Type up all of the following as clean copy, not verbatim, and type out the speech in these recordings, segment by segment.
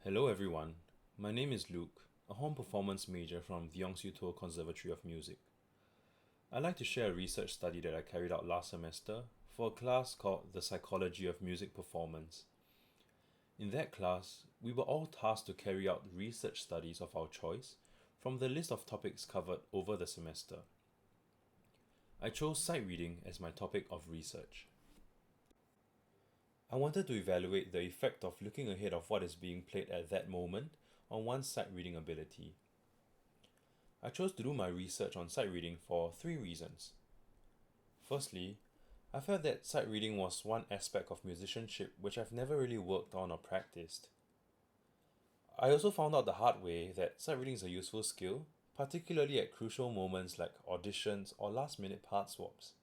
Hello everyone, my name is Luke, a horn performance major from the Conservatory of Music. I'd like to share a research study that I carried out last semester for a class called The Psychology of Music Performance. In that class, we were all tasked to carry out research studies of our choice from the list of topics covered over the semester. I chose sight reading as my topic of research. I wanted to evaluate the effect of looking ahead of what is being played at that moment on one's sight reading ability. I chose to do my research on sight reading for three reasons. Firstly, I felt that sight reading was one aspect of musicianship which I've never really worked on or practiced. I also found out the hard way that sight reading is a useful skill, particularly at crucial moments like auditions or last-minute part swaps.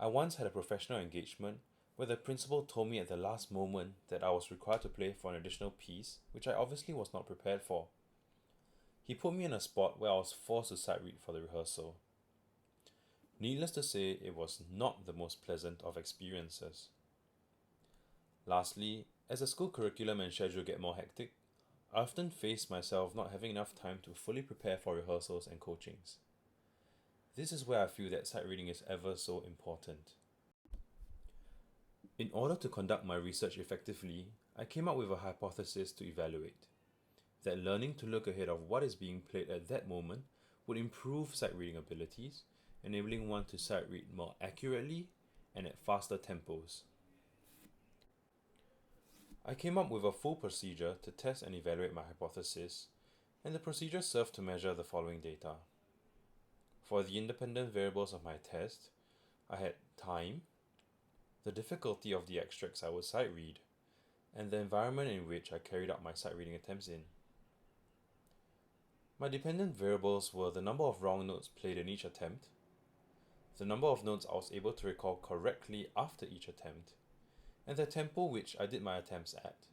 I once had a professional engagement where the principal told me at the last moment that I was required to play for an additional piece, which I obviously was not prepared for. He put me in a spot where I was forced to sight read for the rehearsal. Needless to say, it was not the most pleasant of experiences. Lastly, as the school curriculum and schedule get more hectic, I often face myself not having enough time to fully prepare for rehearsals and coachings. This is where I feel that sight reading is ever so important. In order to conduct my research effectively, I came up with a hypothesis to evaluate. That learning to look ahead of what is being played at that moment would improve sight reading abilities, enabling one to sight read more accurately and at faster tempos. I came up with a full procedure to test and evaluate my hypothesis, and the procedure served to measure the following data. For the independent variables of my test, I had time, the difficulty of the extracts I would sight read, and the environment in which I carried out my sight reading attempts in. My dependent variables were the number of wrong notes played in each attempt, the number of notes I was able to recall correctly after each attempt, and the tempo which I did my attempts at.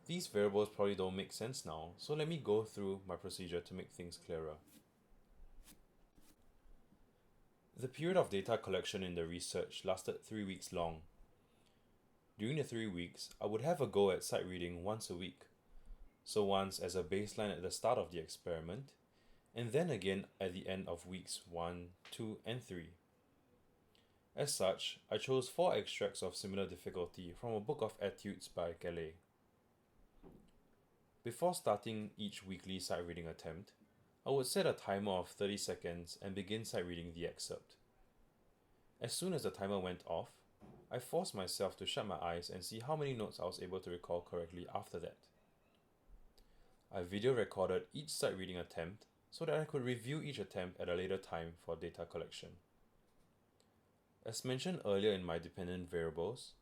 These variables probably don't make sense now, so let me go through my procedure to make things clearer. The period of data collection in the research lasted 3 weeks long. During the 3 weeks, I would have a go at sight reading once a week. So once as a baseline at the start of the experiment, and then again at the end of weeks 1, 2, and 3. As such, I chose 4 extracts of similar difficulty from a book of etudes by Gallet. Before starting each weekly sight reading attempt, I would set a timer of 30 seconds and begin sight reading the excerpt. As soon as the timer went off, I forced myself to shut my eyes and see how many notes I was able to recall correctly after that. I video recorded each sight reading attempt so that I could review each attempt at a later time for data collection. As mentioned earlier in my dependent variables,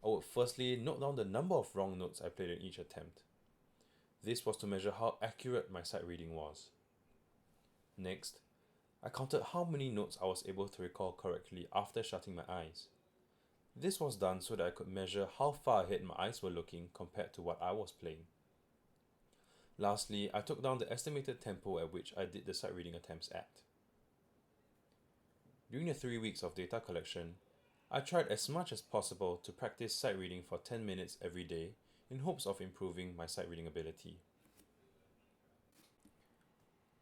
I would firstly note down the number of wrong notes I played in each attempt. This was to measure how accurate my sight reading was. Next, I counted how many notes I was able to recall correctly after shutting my eyes. This was done so that I could measure how far ahead my eyes were looking compared to what I was playing. Lastly, I took down the estimated tempo at which I did the sight reading attempts at. During the 3 weeks of data collection, I tried as much as possible to practice sight reading for 10 minutes every day in hopes of improving my sight reading ability.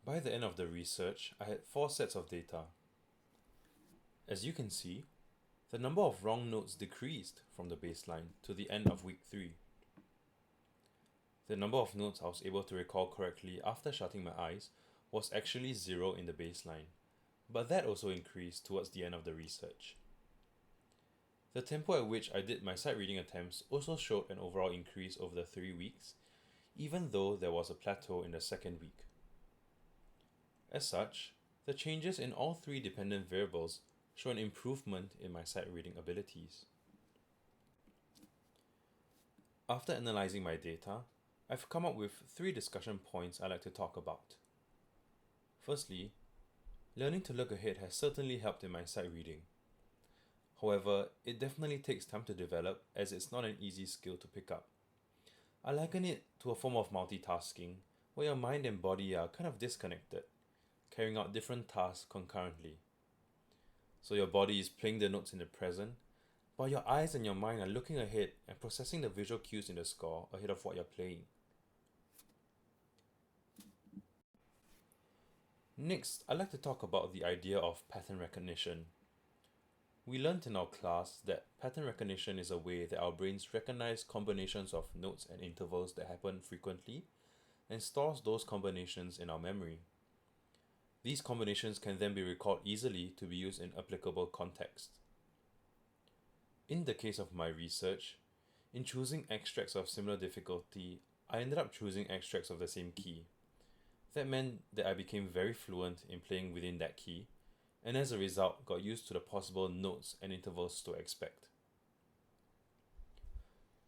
By the end of the research, I had 4 sets of data. As you can see, the number of wrong notes decreased from the baseline to the end of week 3. The number of notes I was able to recall correctly after shutting my eyes was actually 0 in the baseline, but that also increased towards the end of the research. The tempo at which I did my sight reading attempts also showed an overall increase over the 3 weeks, even though there was a plateau in the second week. As such, the changes in all 3 dependent variables show an improvement in my sight reading abilities. After analyzing my data, I've come up with 3 discussion points I'd like to talk about. Firstly, learning to look ahead has certainly helped in my sight reading. However, it definitely takes time to develop as it's not an easy skill to pick up. I liken it to a form of multitasking where your mind and body are kind of disconnected, carrying out different tasks concurrently. So your body is playing the notes in the present, while your eyes and your mind are looking ahead and processing the visual cues in the score ahead of what you're playing. Next, I'd like to talk about the idea of pattern recognition. We learned in our class that pattern recognition is a way that our brains recognize combinations of notes and intervals that happen frequently and stores those combinations in our memory. These combinations can then be recalled easily to be used in applicable contexts. In the case of my research, in choosing extracts of similar difficulty, I ended up choosing extracts of the same key. That meant that I became very fluent in playing within that key, and as a result got used to the possible notes and intervals to expect.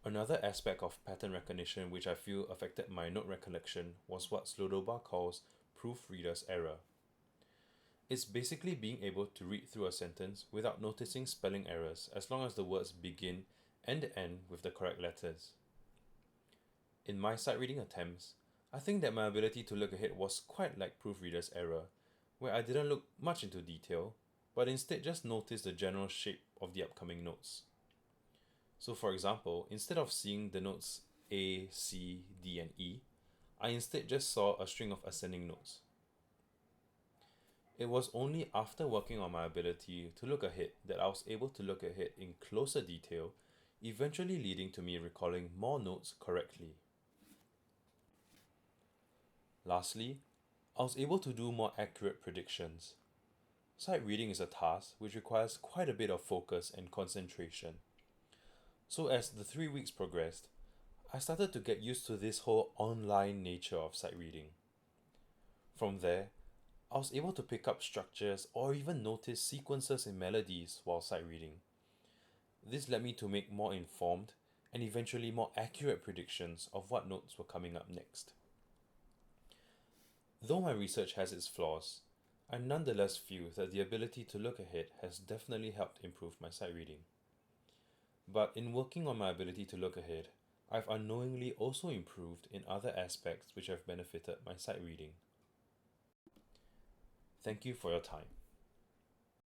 Another aspect of pattern recognition which I feel affected my note recollection was what Slodoba calls proofreader's error. It's basically being able to read through a sentence without noticing spelling errors as long as the words begin and end with the correct letters. In my sight reading attempts, I think that my ability to look ahead was quite like proofreader's error, where I didn't look much into detail, but instead just noticed the general shape of the upcoming notes. So for example, instead of seeing the notes A, C, D, and E, I instead just saw a string of ascending notes. It was only after working on my ability to look ahead that I was able to look ahead in closer detail, eventually leading to me recalling more notes correctly. Lastly, I was able to do more accurate predictions. Sight reading is a task which requires quite a bit of focus and concentration. So as the 3 weeks progressed, I started to get used to this whole online nature of sight reading. From there, I was able to pick up structures or even notice sequences in melodies while sight reading. This led me to make more informed and eventually more accurate predictions of what notes were coming up next. Though my research has its flaws, I nonetheless feel that the ability to look ahead has definitely helped improve my sight reading. But in working on my ability to look ahead, I've unknowingly also improved in other aspects which have benefited my sight reading. Thank you for your time.